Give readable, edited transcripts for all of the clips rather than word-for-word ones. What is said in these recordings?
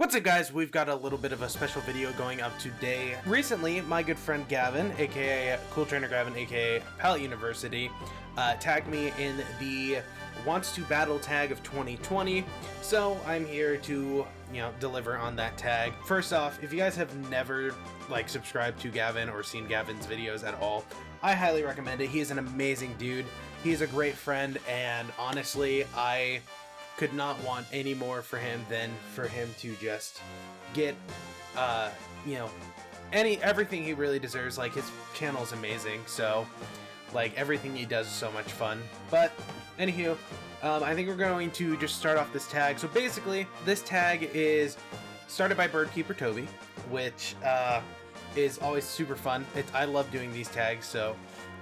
What's up, guys? We've got a little bit of a special video going up today. Recently, my good friend Gavin, aka Cool Trainer Gavin, aka Pallet University, tagged me in the Wants to Battle tag of 2020. So I'm here to, deliver on that tag. First off, if you guys have never subscribed to Gavin or seen Gavin's videos at all, I highly recommend it. He is an amazing dude. He's a great friend, and honestly, I could not want any more for him than for him to just get everything he really deserves. Like, his channel is amazing, so everything he does is so much fun. But anywho, I think we're going to just start off this tag. So basically, this tag is started by Birdkeeper Toby, which is always super fun. I love doing these tags, so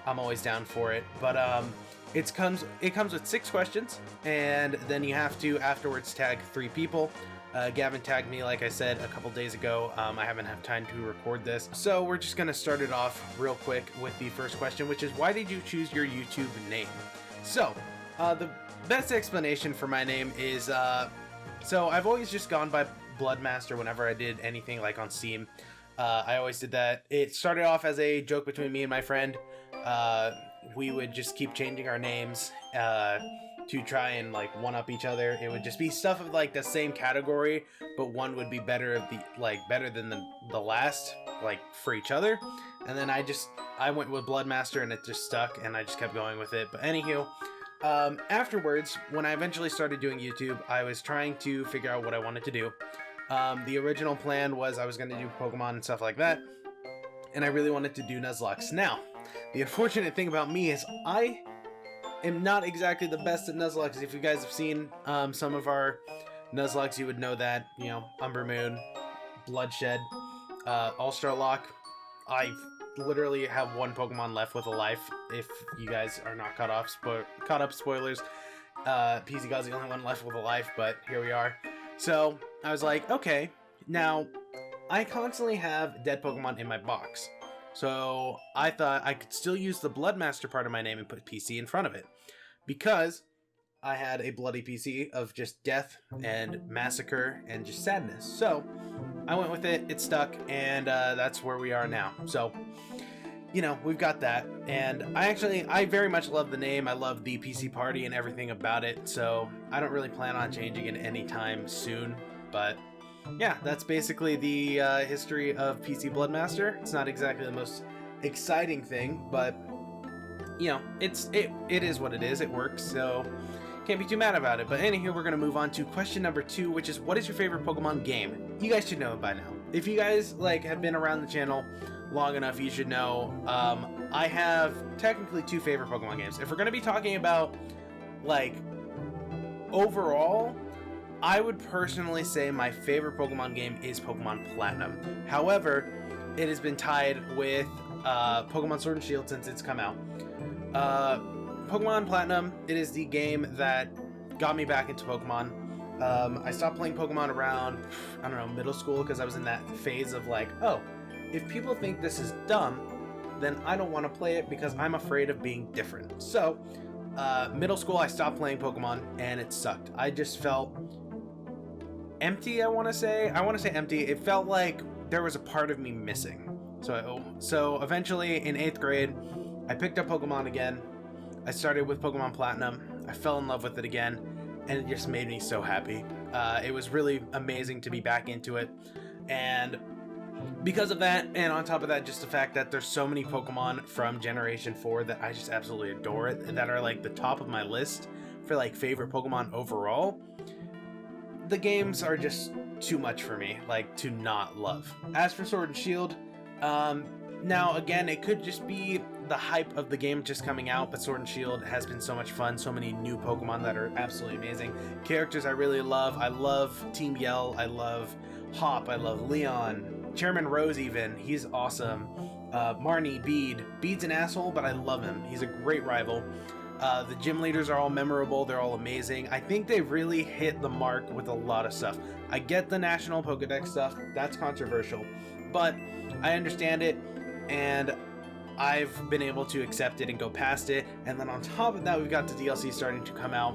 I'm always down for it. But it comes with 6 questions, and then you have to afterwards tag 3 people. Gavin tagged me, like I said, a couple days ago. I haven't had time to record this, so we're just gonna start it off real quick with the first question, which is, why did you choose your YouTube name? So the best explanation for my name is so I've always just gone by PCBloodMaster whenever I did anything on Steam. I always did that. It started off as a joke between me and my friend. We would just keep changing our names to try and one-up each other. It would just be stuff of the same category, but one would be better than the last, for each other. And then I went with PCBloodMaster, and it just stuck, and I just kept going with it. But anywho, afterwards, when I eventually started doing YouTube, I was trying to figure out what I wanted to do. The original plan was I was going to do Pokemon and stuff like that, and I really wanted to do Nuzlocke. Now, the unfortunate thing about me is I am not exactly the best at Nuzlocke. If you guys have seen some of our Nuzlocke, you would know that, Umber Moon, Bloodshed, All-Star Lock. I literally have 1 Pokemon left with a life, if you guys are not caught up, spoilers. PCBlood's the only one left with a life, but here we are. So I was like, okay, now I constantly have dead Pokemon in my box. So I thought I could still use the PCBloodMaster part of my name and put PC in front of it, because I had a bloody PC of just death and massacre and just sadness. So I went with it, it stuck, and that's where we are now. So, we've got that. And I very much love the name. I love the PC party and everything about it. So I don't really plan on changing it anytime soon. But yeah, that's basically the history of PCBloodMaster. It's not exactly the most exciting thing, but it is what it is. It works, so can't be too mad about it. But anywho, we're gonna move on to question number 2, which is, what is your favorite Pokemon game? You guys should know it by now. If you guys have been around the channel long enough, you should know. I have technically 2 favorite Pokemon games. If we're gonna be talking about overall, I would personally say my favorite Pokemon game is Pokemon Platinum. However, it has been tied with Pokemon Sword and Shield since it's come out. Pokemon Platinum, it is the game that got me back into Pokemon. I stopped playing Pokemon around, middle school, because I was in that phase of oh, if people think this is dumb, then I don't want to play it because I'm afraid of being different. So, middle school, I stopped playing Pokemon, and it sucked. I just felt empty, I want to say empty. It felt like there was a part of me missing. So eventually in 8th grade, I picked up Pokemon again. I started with Pokemon Platinum. I fell in love with it again, and it just made me so happy. It was really amazing to be back into it. And because of that, and on top of that, just the fact that there's so many Pokemon from Generation 4 that I just absolutely adore it, that are the top of my list for favorite Pokemon overall. The games are just too much for me, to not love. As for Sword and Shield, now again, it could just be the hype of the game just coming out, but Sword and Shield has been so much fun. So many new Pokemon that are absolutely amazing. Characters I really love. I love Team Yell. I love Hop. I love Leon. Chairman Rose even. He's awesome. Marnie, Bede's an asshole, but I love him. He's a great rival. The gym leaders are all memorable. They're all amazing. I think they really hit the mark with a lot of stuff. I get the National Pokedex stuff. That's controversial. But I understand it, and I've been able to accept it and go past it. And then on top of that, we've got the DLC starting to come out.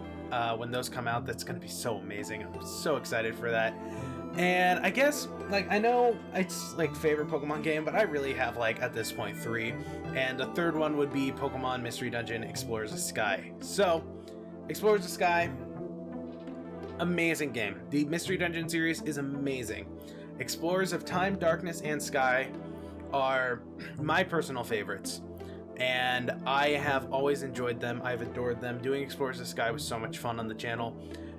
When those come out, that's going to be so amazing. I'm so excited for that. And I guess, like, I know it's like favorite Pokemon game, but I really have like at this point 3, and the third one would be Pokemon Mystery Dungeon Explorers of Sky. So Explorers of Sky, amazing game. The Mystery Dungeon series is amazing. Explorers of Time, Darkness, and Sky are my personal favorites, and I have always enjoyed them. I've adored them. Doing Explorers of Sky was so much fun on the channel,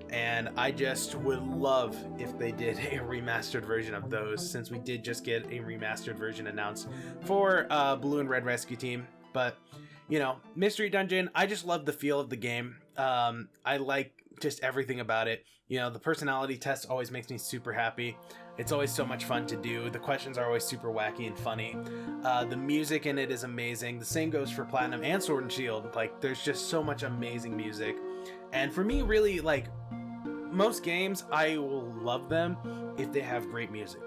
and I just would love if they did a remastered version of those, since we did just get a remastered version announced for Blue and Red Rescue Team. But, you know, Mystery Dungeon, I just love the feel of the game. I like just everything about it. You know, the personality test always makes me super happy. It's always so much fun to do. The questions are always super wacky and funny. The music in it is amazing. The same goes for Platinum and Sword and Shield. Like, there's just so much amazing music. And for me, really, like, most games, I will love them if they have great music.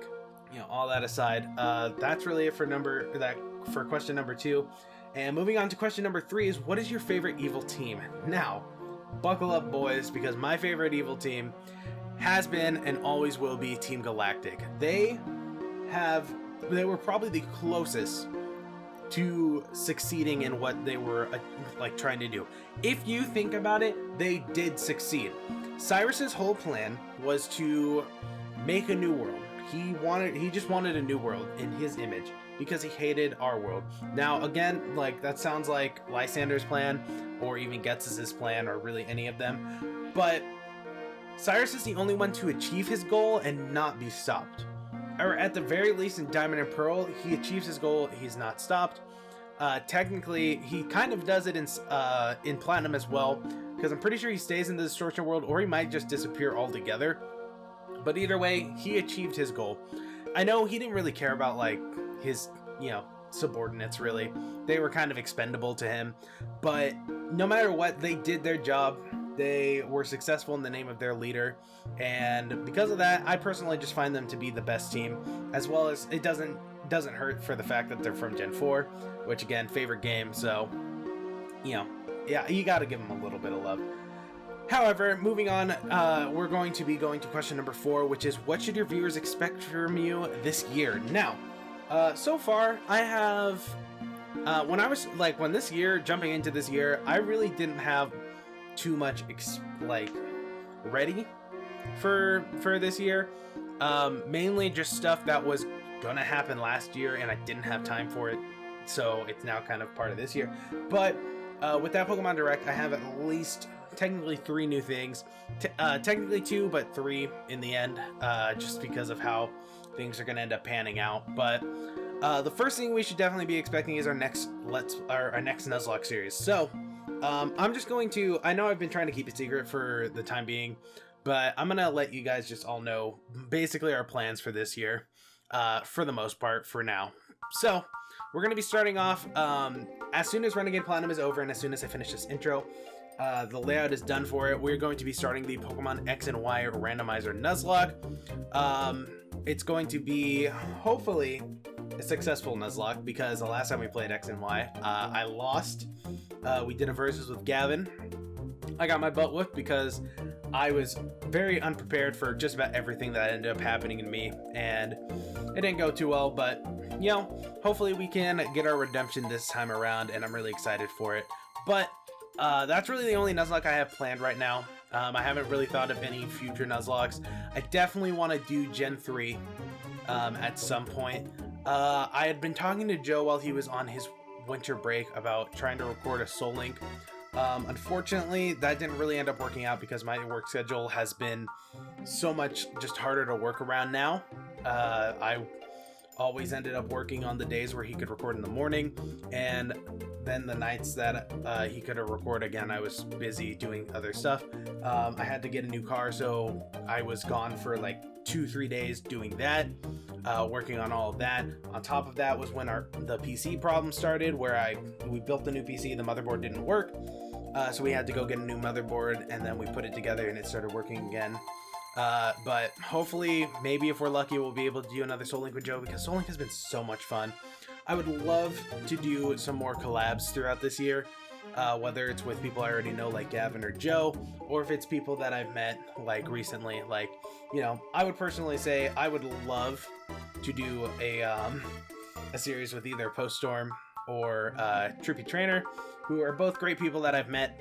You know, all that aside, that's really it for question number 2. And moving on to question number 3 is, what is your favorite evil team? Now, buckle up, boys, because my favorite evil team has been and always will be Team Galactic. They were probably the closest to succeeding in what they were like trying to do. If you think about it, they did succeed. Cyrus's whole plan was to make a new world. He just wanted a new world in his image because he hated our world. Now, again, like, that sounds like Lysander's plan or even Gets's plan, or really any of them, but Cyrus is the only one to achieve his goal and not be stopped. Or at the very least in Diamond and Pearl, he achieves his goal, he's not stopped. Technically, he kind of does it in Platinum as well, because I'm pretty sure he stays in the Distortion world, or he might just disappear altogether. But either way, he achieved his goal. I know he didn't really care about, like, his, you know, subordinates, really. They were kind of expendable to him. But no matter what, they did their job. They were successful in the name of their leader, and because of that, I personally just find them to be the best team, as well as it doesn't hurt for the fact that they're from Gen 4, which, again, favorite game, so, you know, yeah, you gotta give them a little bit of love. However, moving on, we're going to be going to question number 4, which is, what should your viewers expect from you this year? Now, so far, I have, when this year, jumping into this year, I really didn't have too much ready for this year. Mainly just stuff that was gonna happen last year and I didn't have time for it, so it's now kind of part of this year. But with that Pokemon Direct, I have at least technically 3 new things. Technically 2, but 3 in the end, just because of how things are gonna end up panning out. But the first thing we should definitely be expecting is our next Nuzlocke series. So I'm just going to, I know I've been trying to keep it secret for the time being, but I'm gonna let you guys just all know basically our plans for this year, for the most part, for now. So we're gonna be starting off as soon as Renegade Platinum is over and as soon as I finish this intro. The layout is done for it. We're going to be starting the Pokemon X and Y Randomizer Nuzlocke. It's going to be, hopefully, a successful Nuzlocke, because the last time we played X and Y, I lost. We did a versus with Gavin. I got my butt whooped because I was very unprepared for just about everything that ended up happening to me, and it didn't go too well, but, you know, hopefully we can get our redemption this time around, and I'm really excited for it. But that's really the only Nuzlocke I have planned right now. I haven't really thought of any future Nuzlockes. I definitely want to do Gen 3 at some point. I had been talking to Joe while he was on his winter break about trying to record a Soul Link. Unfortunately, that didn't really end up working out because my work schedule has been so much just harder to work around now. I always ended up working on the days where he could record in the morning, and then the nights that he could record again, I was busy doing other stuff. I had to get a new car, so I was gone for like 2-3 days doing that, working on all of that. On top of that was when the PC problem started, where we built the new PC, the motherboard didn't work, so we had to go get a new motherboard, and then we put it together and it started working again. But hopefully, maybe if we're lucky, we'll be able to do another Soul Link with Joe, because Soul Link has been so much fun. I would love to do some more collabs throughout this year. whether it's with people I already know like Gavin or Joe, or if it's people that I've met like recently. Like, you know, I would personally say I would love to do a series with either Poststorm or Trippy Trainer, who are both great people that I've met,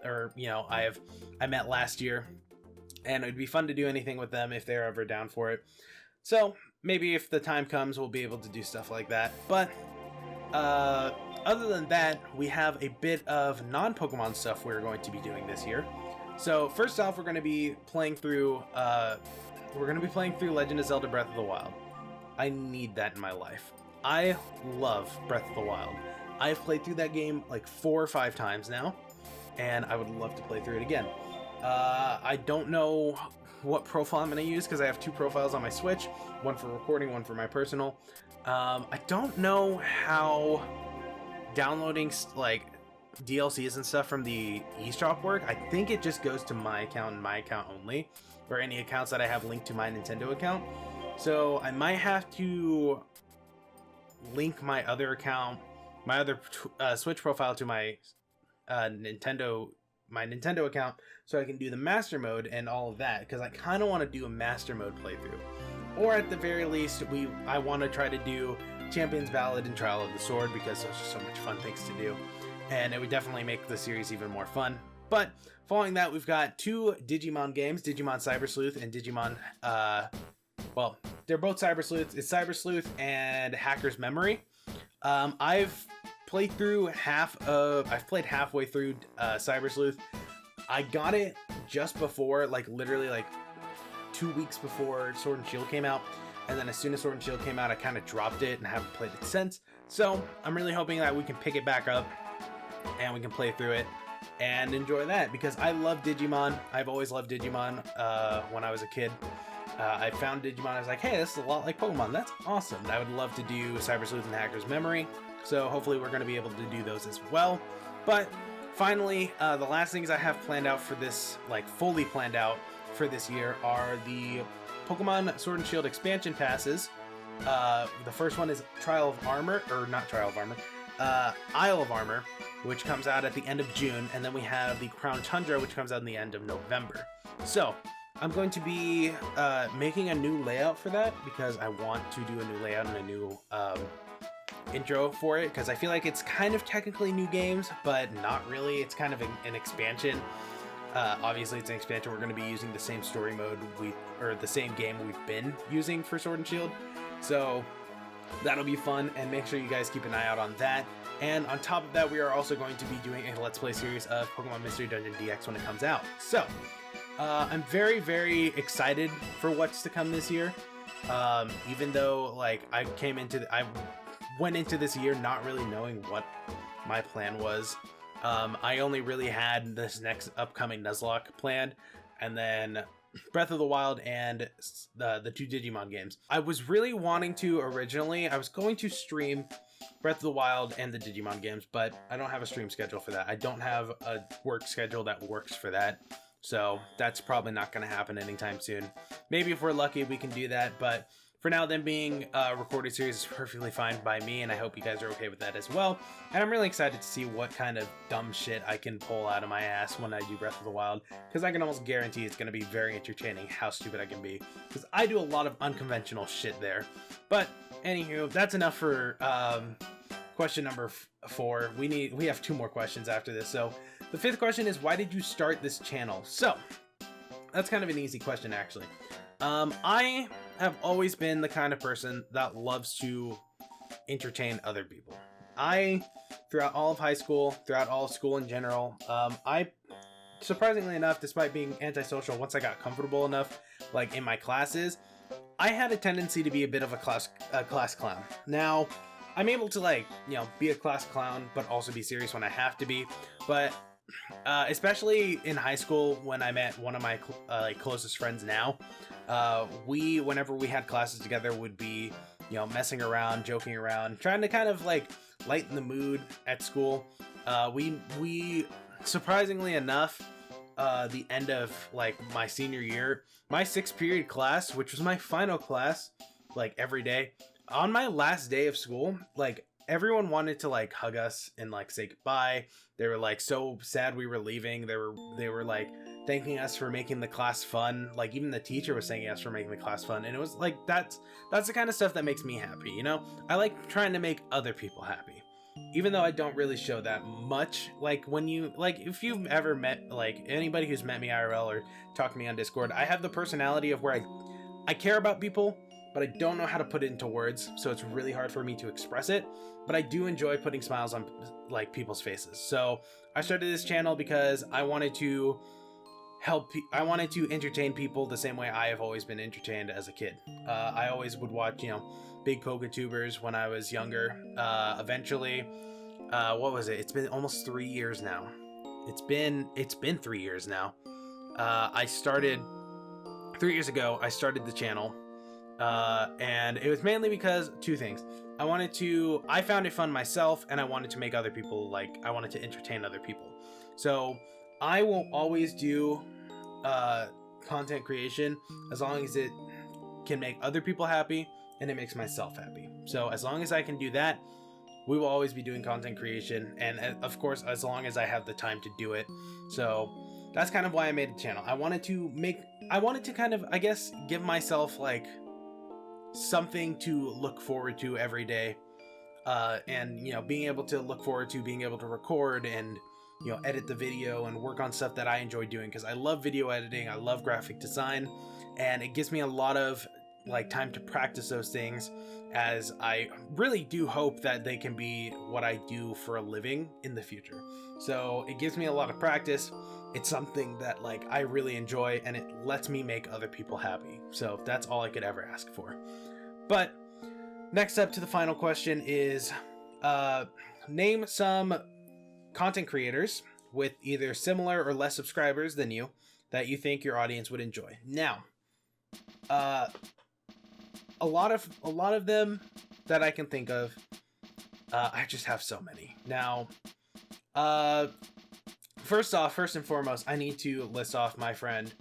or you know, I met last year, and it would be fun to do anything with them if they're ever down for it. So maybe if the time comes, we'll be able to do stuff like that. But other than that, we have a bit of non-Pokemon stuff we're going to be doing this year. So first off, we're going to be playing through Legend of Zelda Breath of the Wild. I need that in my life. I love Breath of the Wild. I've played through that game like 4 or 5 times now, and I would love to play through it again. I don't know what profile I'm going to use because I have 2 profiles on my Switch, one for recording, one for my personal. I don't know how downloading like DLCs and stuff from the eShop work. I think it just goes to my account and my account only, or any accounts that I have linked to my Nintendo account. So I might have to link my other account, my other Switch profile to my Nintendo account, so I can do the master mode and all of that, because I kind of want to do a master mode playthrough, or at the very least I want to try to do Champion's Ballad and Trial of the Sword, because those are so much fun things to do, and it would definitely make the series even more fun. But following that, we've got 2 Digimon games, Digimon Cyber Sleuth and Digimon well, they're both Cyber Sleuths. It's Cyber Sleuth and Hacker's Memory. I've played halfway through Cyber Sleuth. I got it just before, like literally like 2 weeks before Sword and Shield came out, and then as soon as Sword and Shield came out, I kind of dropped it and haven't played it since. So I'm really hoping that we can pick it back up and we can play through it and enjoy that, because I love Digimon. I've always loved Digimon when I was a kid. I found Digimon, I was like, hey, this is a lot like Pokemon. That's awesome. I would love to do Cyber Sleuth and Hacker's Memory, so hopefully we're going to be able to do those as well. But finally, the last things I have planned out for this, like fully planned out for this year, are the Pokemon Sword and Shield expansion passes. The first one is Isle of Armor, which comes out at the end of June, and then we have the Crown Tundra, which comes out in the end of November. So I'm going to be making a new layout for that, because I want to do a new layout and a new intro for it, because I feel like it's kind of technically new games, but not really. It's kind of an expansion. Obviously, it's an expansion. We're going to be using the same story mode the same game we've been using for Sword and Shield. So that'll be fun, and make sure you guys keep an eye out on that. And on top of that, we are also going to be doing a Let's Play series of Pokemon Mystery Dungeon DX when it comes out. So I'm very, very excited for what's to come this year. Even though, like, I went into this year not really knowing what my plan was. I only really had this next upcoming Nuzlocke planned, and then Breath of the Wild and the 2 Digimon games. I was really wanting to originally, I was going to stream Breath of the Wild and the Digimon games, but I don't have a stream schedule for that. I don't have a work schedule that works for that. So that's probably not going to happen anytime soon. Maybe if we're lucky, we can do that. But for now, them being a recorded series is perfectly fine by me, and I hope you guys are okay with that as well. And I'm really excited to see what kind of dumb shit I can pull out of my ass when I do Breath of the Wild, because I can almost guarantee it's going to be very entertaining how stupid I can be, because I do a lot of unconventional shit there. But anywho, that's enough for question number 4. We have 2 more questions after this. So the 5th question is, why did you start this channel? So that's kind of an easy question, actually. I have always been the kind of person that loves to entertain other people. Throughout all of high school, throughout all of school in general, I, surprisingly enough, despite being antisocial, once I got comfortable enough, like in my classes, I had a tendency to be a bit of a class clown. Now, I'm able to, like, you know, be a class clown, but also be serious when I have to be. But especially in high school, when I met one of my closest friends now, whenever we had classes together, would be, you know, messing around, joking around, trying to kind of like lighten the mood at school. We surprisingly enough, the end of like my senior year, my 6th period class, which was my final class, like every day, on my last day of school, like everyone wanted to like hug us and like say goodbye. They were like so sad we were leaving. They were like thanking us for making the class fun. Like even the teacher was thanking us for making the class fun, and it was like that's the kind of stuff that makes me happy, you know? I like trying to make other people happy. Even though I don't really show that much. Like when you like if you've ever met like anybody who's met me IRL or talked to me on Discord, I have the personality of where I care about people, but I don't know how to put it into words, so it's really hard for me to express it. But I do enjoy putting smiles on like people's faces. So I started this channel because I wanted to I wanted to entertain people the same way I have always been entertained as a kid. I always would watch, you know, big PokeTubers when I was younger. Eventually, what was it? It's been almost 3 years now. It's been 3 years now. I started 3 years ago. I started the channel, and it was mainly because two things. I found it fun myself, and I wanted to make other people I wanted to entertain other people. So I will always do content creation as long as it can make other people happy and it makes myself happy. So as long as I can do that, we will always be doing content creation, and of course as long as I have the time to do it. So that's kind of why I made the channel. I wanted to kind of, I guess, give myself like something to look forward to every day, and you know, being able to look forward to being able to record and, you know, edit the video and work on stuff that I enjoy doing, because I love video editing, I love graphic design, and it gives me a lot of like time to practice those things, as I really do hope that they can be what I do for a living in the future. So it gives me a lot of practice. It's something that like I really enjoy, and it lets me make other people happy. So that's all I could ever ask for. But next up to the final question is name some content creators with either similar or less subscribers than you that you think your audience would enjoy. Now, a lot of them that I can think of, I just have so many. Now, first and foremost, I need to list off my friend,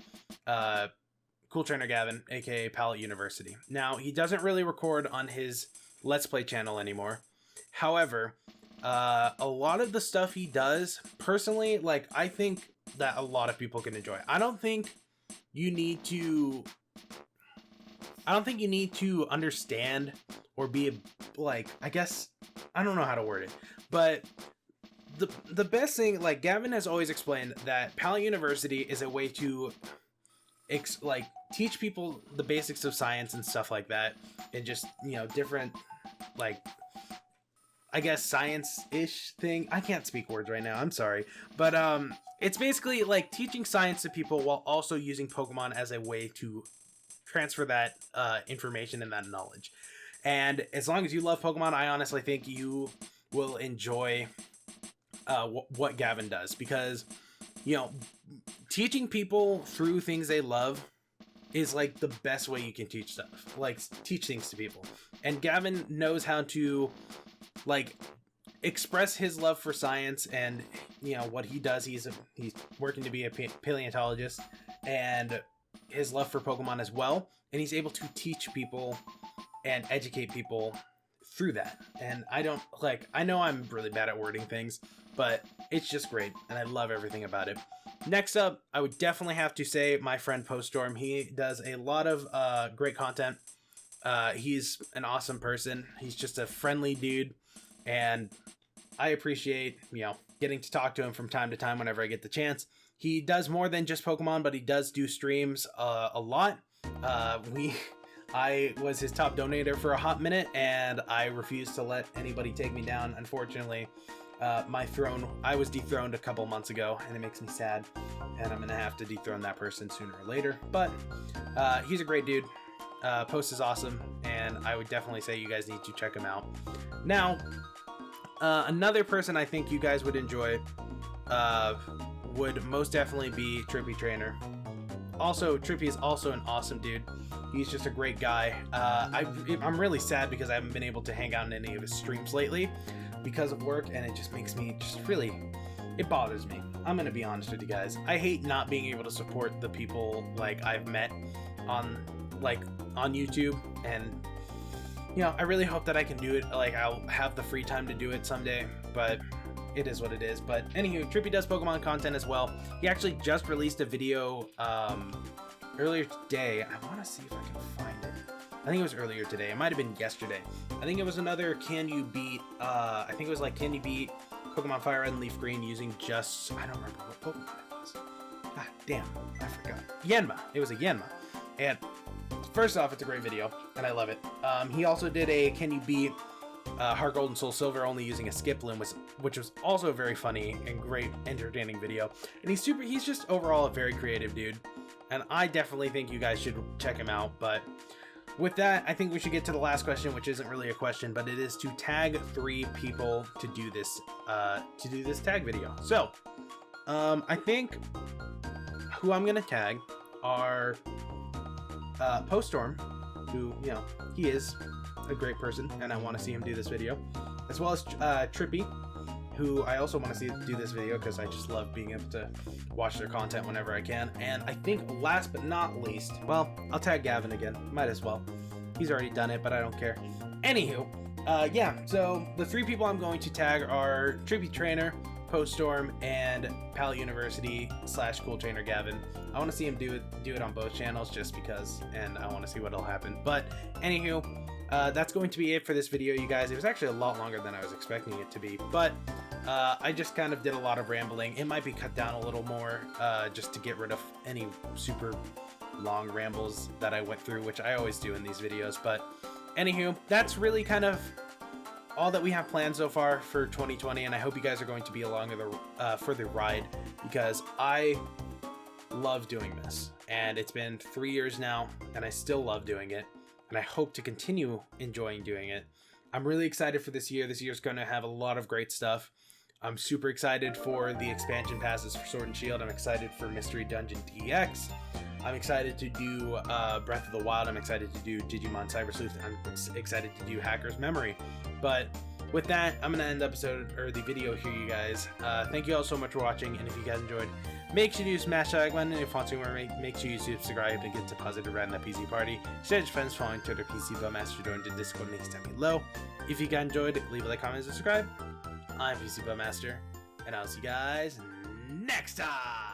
Cool Trainer Gavin, aka Palette University. Now, he doesn't really record on his Let's Play channel anymore. However, a lot of the stuff he does, personally, like, I think that a lot of people can enjoy. I don't think you need to understand or be like, I guess, I don't know how to word it, but the best thing, like, Gavin has always explained that Palette University is a way to teach people the basics of science and stuff like that, and just, you know, different, like, I guess science-ish thing. I can't speak words right now, I'm sorry. But it's basically like teaching science to people while also using Pokemon as a way to transfer that information and that knowledge. And as long as you love Pokemon, I honestly think you will enjoy what Gavin does, because, you know, teaching people through things they love is like the best way you can teach stuff, like teach things to people. And Gavin knows how to like express his love for science, and, you know, what he does. He's working to be a paleontologist, and his love for Pokemon as well, and he's able to teach people and educate people through that. And I know I'm really bad at wording things, but it's just great, and I love everything about it. Next up, I would definitely have to say my friend Poststorm. He does a lot of great content. He's an awesome person. He's just a friendly dude, and I appreciate, you know, getting to talk to him from time to time whenever I get the chance. He does more than just Pokemon, but he does do streams a lot. I was his top donator for a hot minute, and I refused to let anybody take me down. Unfortunately, I was dethroned a couple months ago, and it makes me sad, and I'm gonna have to dethrone that person sooner or later. But he's a great dude. Post is awesome, and I would definitely say you guys need to check him out. Now, another person I think you guys would enjoy would most definitely be Trippy Trainer. Also, Trippy is also an awesome dude. He's just a great guy. I'm really sad because I haven't been able to hang out in any of his streams lately because of work, and it just makes me it bothers me. I'm gonna be honest with you guys. I hate not being able to support the people like I've met on YouTube, and you know, I really hope that I can do it. Like, I'll have the free time to do it someday, but it is what it is. But anywho, Trippy does Pokemon content as well. He actually just released a video earlier today. I want to see if I can find it. I think it was earlier today. It might have been yesterday. I think it was another can you beat, I think it was like, can you beat Pokemon Fire Red and Leaf Green using just, I don't remember what Pokemon it was. Ah, damn, I forgot. Yanma. It was a Yanma. And first off, it's a great video, and I love it. He also did a can you beat Heart Gold and Soul Silver only using a Skiploom, which was also a very funny and great, entertaining video. And he's just overall a very creative dude. And I definitely think you guys should check him out. But with that, I think we should get to the last question, which isn't really a question, but it is to tag 3 people to do this tag video. So, I think who I'm gonna tag are Poststorm, who, you know, he is a great person, and I want to see him do this video, as well as Trippy, who I also want to see do this video because I just love being able to watch their content whenever I can. And I think last but not least, well, I'll tag Gavin again. Might as well. He's already done it, but I don't care. Anywho, yeah, so the 3 people I'm going to tag are Trippy Trainer, Poststorm, and Palette University / Cool Trainer Gavin. I want to see him do it on both channels just because, and I want to see what'll happen. But anywho, that's going to be it for this video, you guys. It was actually a lot longer than I was expecting it to be, but I just kind of did a lot of rambling. It might be cut down a little more just to get rid of any super long rambles that I went through, which I always do in these videos. But anywho, that's really kind of all that we have planned so far for 2020, and I hope you guys are going to be along for the ride, because I love doing this, and it's been 3 years now, and I still love doing it, and I hope to continue enjoying doing it. I'm really excited for this year. This year's going to have a lot of great stuff. I'm super excited for the expansion passes for Sword and Shield. I'm excited for Mystery Dungeon DX. I'm excited to do Breath of the Wild. I'm excited to do Digimon Cyber Sleuth. I'm excited to do Hacker's Memory. But with that, I'm gonna end the video here, you guys. Thank you all so much for watching, and if you guys enjoyed, make sure you smash that like button, and if you want to more, make sure you subscribe to get to positive random PC party. Share with your friends, following Twitter, PCBloodMaster, join the Discord links down below. If you guys enjoyed, leave a like, comment, and subscribe. I'm PCBloodMaster, and I'll see you guys next time.